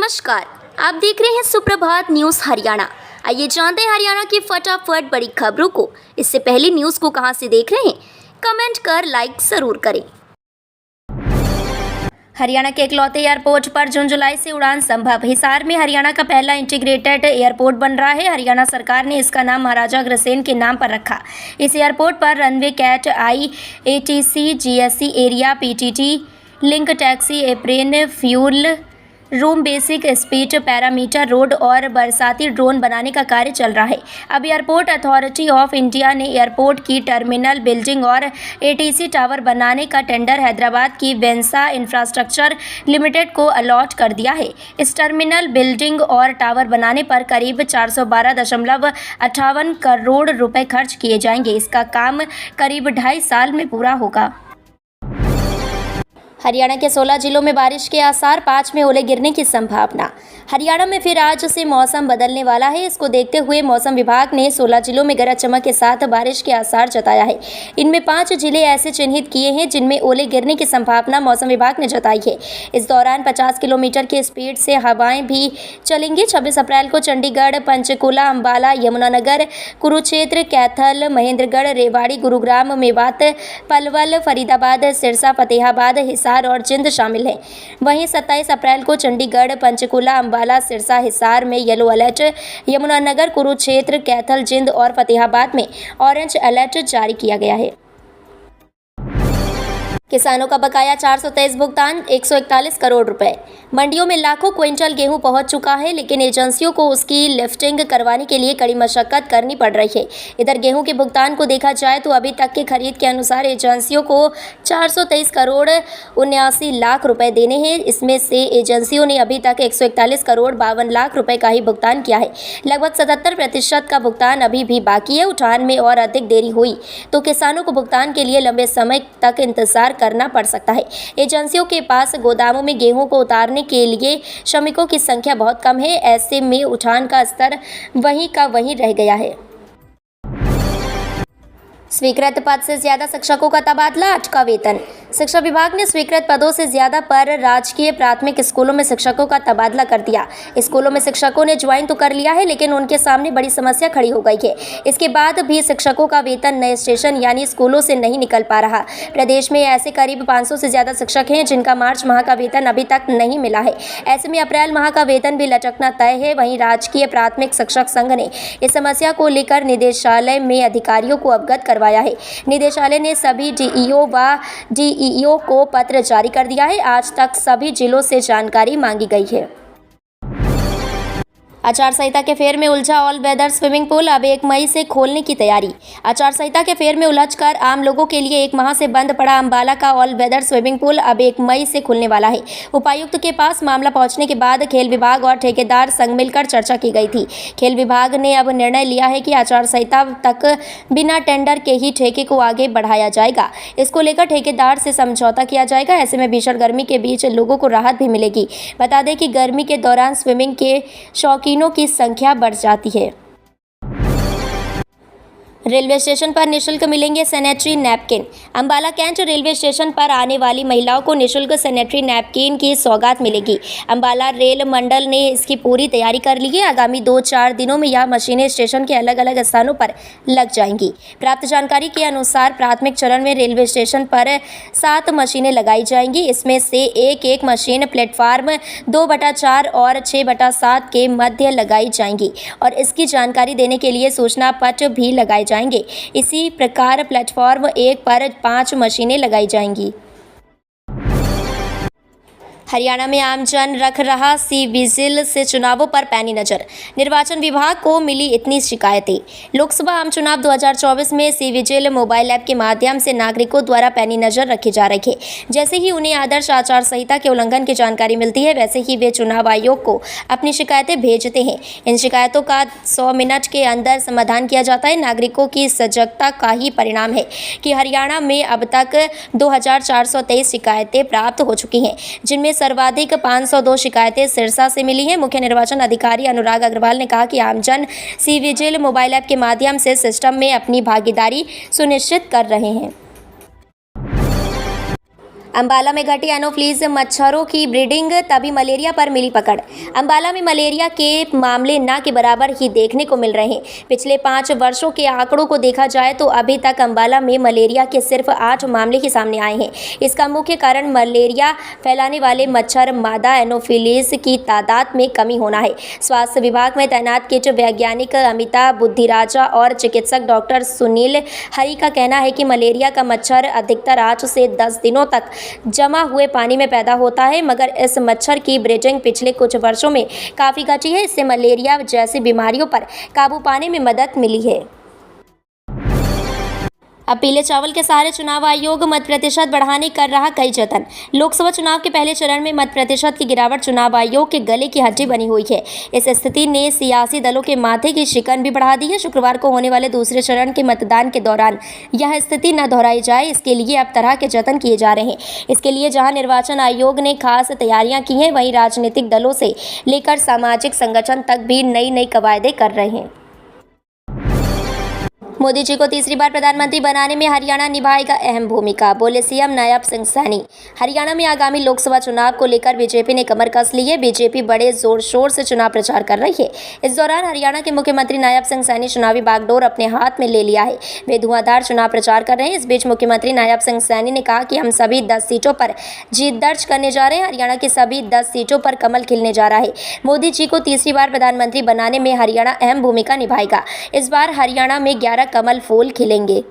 नमस्कार, आप देख रहे हैं सुप्रभात न्यूज़ हरियाणा। आइए जानते हैं हरियाणा की फटाफट बड़ी खबरों को। इससे पहले न्यूज़ को कहां से देख रहे हैं, कमेंट कर लाइक जरूर करें। हरियाणा के इकलौते एयरपोर्ट पर जून जुलाई से उड़ान संभव। हिसार में हरियाणा का पहला इंटीग्रेटेड एयरपोर्ट बन रहा है। हरियाणा सरकार ने इसका नाम महाराजा अग्रसेन के नाम पर रखा। इस एयरपोर्ट पर रनवे कैट आई, ATC, GSC area, PTT, link taxi, apron, fuel room, basic speed parameter, road और बरसाती ड्रोन बनाने का कार्य चल रहा है। अब एयरपोर्ट अथॉरिटी ऑफ इंडिया ने एयरपोर्ट की टर्मिनल बिल्डिंग और ATC टावर बनाने का टेंडर हैदराबाद की वेंसा इंफ्रास्ट्रक्चर लिमिटेड को अलॉट कर दिया है। इस टर्मिनल बिल्डिंग और टावर बनाने पर करीब 412.58 करोड़ रुपए खर्च किए जाएंगे। इसका काम करीब 2.5 साल में पूरा होगा। हरियाणा के 16 जिलों में बारिश के आसार, 5 में ओले गिरने की संभावना। हरियाणा में फिर आज से मौसम बदलने वाला है। इसको देखते हुए मौसम विभाग ने 16 जिलों में गरज चमक के साथ बारिश के आसार जताया है। इनमें 5 जिले ऐसे चिन्हित किए हैं जिनमें ओले गिरने की संभावना मौसम विभाग ने जताई है। इस दौरान 50 किलोमीटर की स्पीड से हवाएं भी चलेंगी। 26 अप्रैल को चंडीगढ़, पंचकुला, अंबाला, यमुनानगर, कुरुक्षेत्र, कैथल, महेंद्रगढ़, रेवाड़ी, गुरुग्राम, मेवात, पलवल, फरीदाबाद, सिरसा, फतेहाबाद, हिसार और जिंद शामिल हैं। वहीं 27 अप्रैल को चंडीगढ़, पंचकुला, अंबाला, सिरसा, हिसार में येलो अलर्ट, यमुनानगर, कुरुक्षेत्र, कैथल, जिंद और फतेहाबाद में ऑरेंज अलर्ट जारी किया गया है। किसानों का बकाया 423 भुगतान, 141 करोड़ रुपए। मंडियों में लाखों क्विंटल गेहूं पहुंच चुका है, लेकिन एजेंसियों को उसकी लिफ्टिंग करवाने के लिए कड़ी मशक्कत करनी पड़ रही है। इधर गेहूं के भुगतान को देखा जाए तो अभी तक के खरीद के अनुसार एजेंसियों को 423 करोड़ 79 लाख रुपए देने हैं। इसमें से एजेंसियों ने अभी तक 141 करोड़ 52 लाख रुपए का ही भुगतान किया है। लगभग 77% का भुगतान अभी भी बाकी है। उठान में और अधिक देरी हुई तो किसानों को भुगतान के लिए लंबे समय तक इंतजार करना पड़ सकता है। एजेंसियों के पास गोदामों में गेहूं को उतारने के लिए श्रमिकों की संख्या बहुत कम है। ऐसे में उठान का स्तर वहीं का वहीं रह गया है। स्वीकृत पद से ज्यादा शिक्षकों का तबादला, अटका वेतन। शिक्षा विभाग ने स्वीकृत पदों से ज्यादा पर राजकीय प्राथमिक स्कूलों में शिक्षकों का तबादला कर दिया। स्कूलों में शिक्षकों ने ज्वाइन तो कर लिया है, लेकिन उनके सामने बड़ी समस्या खड़ी हो गई है। इसके बाद भी शिक्षकों का वेतन नए स्टेशन यानी स्कूलों से नहीं निकल पा रहा। प्रदेश में ऐसे करीब 500 से ज्यादा शिक्षक हैं जिनका मार्च माह का वेतन अभी तक नहीं मिला है। ऐसे में अप्रैल माह का वेतन भी लटकना तय है। वहीं राजकीय प्राथमिक शिक्षक संघ ने इस समस्या को लेकर निदेशालय में अधिकारियों को अवगत करवाया है। निदेशालय ने सभी DEO व DEO को पत्र जारी कर दिया है। आज तक सभी जिलों से जानकारी मांगी गई है। आचार संहिता के फेर में उलझा ऑल वेदर स्विमिंग पूल, अब 1 मई से खोलने की तैयारी। आचार संहिता के फेर में उलझकर आम लोगों के लिए 1 माह से बंद पड़ा अंबाला का ऑल वेदर स्विमिंग पूल अब 1 मई से खुलने वाला है। उपायुक्त के पास मामला पहुंचने के बाद खेल विभाग और ठेकेदार संग मिलकर चर्चा की गई थी। खेल विभाग ने अब निर्णय लिया है कि आचार संहिता तक बिना टेंडर के ही ठेके को आगे बढ़ाया जाएगा। इसको लेकर ठेकेदार से समझौता किया जाएगा। ऐसे में भीषण गर्मी के बीच लोगों को राहत भी मिलेगी। बता दें कि गर्मी के दौरान स्विमिंग के शौकीनों की संख्या बढ़ जाती है। रेलवे स्टेशन पर निःशुल्क मिलेंगे sanitary napkin. Ambala Cantt railway station पर आने वाली महिलाओं को निःशुल्क सैनिटरी नैपकिन की सौगात मिलेगी। अंबाला रेल मंडल ने इसकी पूरी तैयारी कर ली है। आगामी 2-4 दिनों में यह मशीनें स्टेशन के अलग अलग स्थानों पर लग जाएंगी। प्राप्त जानकारी के अनुसार प्राथमिक चरण में रेलवे स्टेशन पर 7 मशीनें लगाई जाएंगी। इसमें से एक मशीन प्लेटफार्म 2/4 और 6/7 के मध्य लगाई जाएंगी और इसकी जानकारी देने के लिए सूचना पट भी लगाए जाएंगे। इसी प्रकार प्लेटफॉर्म 1 पर 5 मशीनें लगाई जाएंगी। हरियाणा में आमजन रख रहा सी विजिल से चुनावों पर पैनी नजर। निर्वाचन विभाग को मिली इतनी शिकायतें। लोकसभा आम चुनाव 2024 में सी विजिल मोबाइल ऐप के माध्यम से नागरिकों द्वारा पैनी नजर रखी जा रही है। जैसे ही उन्हें आदर्श आचार संहिता के उल्लंघन की जानकारी मिलती है, वैसे ही वे चुनाव आयोग को अपनी शिकायतें भेजते हैं। इन शिकायतों का 100 मिनट के अंदर समाधान किया जाता है। नागरिकों की सजगता का ही परिणाम है कि हरियाणा में अब तक 2423 शिकायतें प्राप्त हो चुकी हैं, जिनमें सर्वाधिक 502 शिकायतें सिरसा से मिली हैं। मुख्य निर्वाचन अधिकारी अनुराग अग्रवाल ने कहा कि आमजन सी विजिल मोबाइल ऐप के माध्यम से सिस्टम में अपनी भागीदारी सुनिश्चित कर रहे हैं। अंबाला में घटी एनोफ्लीज मच्छरों की ब्रीडिंग, तभी मलेरिया पर मिली पकड़। अंबाला में मलेरिया के मामले न के बराबर ही देखने को मिल रहे हैं। पिछले 5 वर्षों के आंकड़ों को देखा जाए तो अभी तक अंबाला में मलेरिया के सिर्फ 8 मामले ही सामने आए हैं। इसका मुख्य कारण मलेरिया फैलाने वाले मच्छर मादा एनोफिलीज की तादाद में कमी होना है। स्वास्थ्य विभाग में तैनात कीट वैज्ञानिक अमिता बुद्धिराजा और चिकित्सक डॉक्टर सुनील हरि का कहना है कि मलेरिया का मच्छर अधिकतर 8 से 10 दिनों तक जमा हुए पानी में पैदा होता है, मगर इस मच्छर की ब्रीडिंग पिछले कुछ वर्षों में काफ़ी घटी है। इससे मलेरिया जैसी बीमारियों पर काबू पाने में मदद मिली है। अब पीले चावल के सहारे चुनाव आयोग मत प्रतिशत बढ़ाने कर रहा कई जतन। लोकसभा चुनाव के पहले चरण में मत प्रतिशत की गिरावट चुनाव आयोग के गले की हड्डी बनी हुई है। इस स्थिति ने सियासी दलों के माथे की शिकन भी बढ़ा दी है। शुक्रवार को होने वाले दूसरे चरण के मतदान के दौरान यह स्थिति न दोहराई जाए, इसके लिए अब तरह के जतन किए जा रहे हैं। इसके लिए जहां निर्वाचन आयोग ने खास तैयारियां की हैं, वहीं राजनीतिक दलों से लेकर सामाजिक संगठन तक भी नई कवायदे कर रहे हैं। मोदी जी को तीसरी बार प्रधानमंत्री बनाने में हरियाणा निभाएगा अहम भूमिका, बोले सीएम नायब सिंह सैनी। हरियाणा में आगामी लोकसभा चुनाव को लेकर बीजेपी ने कमर कस ली है। बीजेपी बड़े जोर शोर से चुनाव प्रचार कर रही है। इस दौरान हरियाणा के मुख्यमंत्री नायब सिंह सैनी चुनावी बागडोर अपने हाथ में ले लिया है। वे धुआंधार चुनाव प्रचार कर रहे हैं। इस बीच मुख्यमंत्री नायब सिंह सैनी ने कहा कि हम सभी 10 सीटों पर जीत दर्ज करने जा रहे हैं। हरियाणा की सभी 10 सीटों पर कमल खिलने जा रहा है। मोदी जी को तीसरी बार प्रधानमंत्री बनाने में हरियाणा अहम भूमिका निभाएगा। इस बार हरियाणा में 11 कमल फूल खिलेंगे।